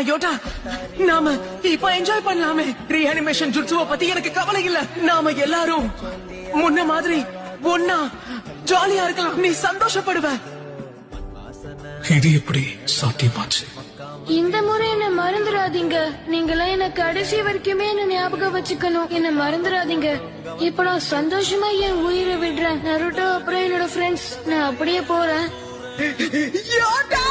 ஆனா யோட்டா நாம இப்ப என்ஜாய் பண்ணலாமே. ரீஅனிமேஷன் ஜுட்சுவ பத்தி எனக்கு கவலை இல்ல. நாம எல்லாரும் முன்ன மாதிரி ஒன்னா ஜாலியா இருக்கலாம். நீ சந்தோஷப்படுவ. இது எப்படி சாத்தியமாச்சு? இந்த முறை என்ன மறந்துடாதீங்க. நீங்களாம் என்ன கடைசி வரைக்குமே என்ன ஞாபகம் வச்சுக்கணும். என்ன மறந்துடாதீங்க. இப்ப நான் சந்தோஷமா என் உயிரை விடுறேன். நருட்டோ அப்புறம் என்னோட ஃப்ரெண்ட்ஸ், நான் அப்படியே போறேன். யோட்டா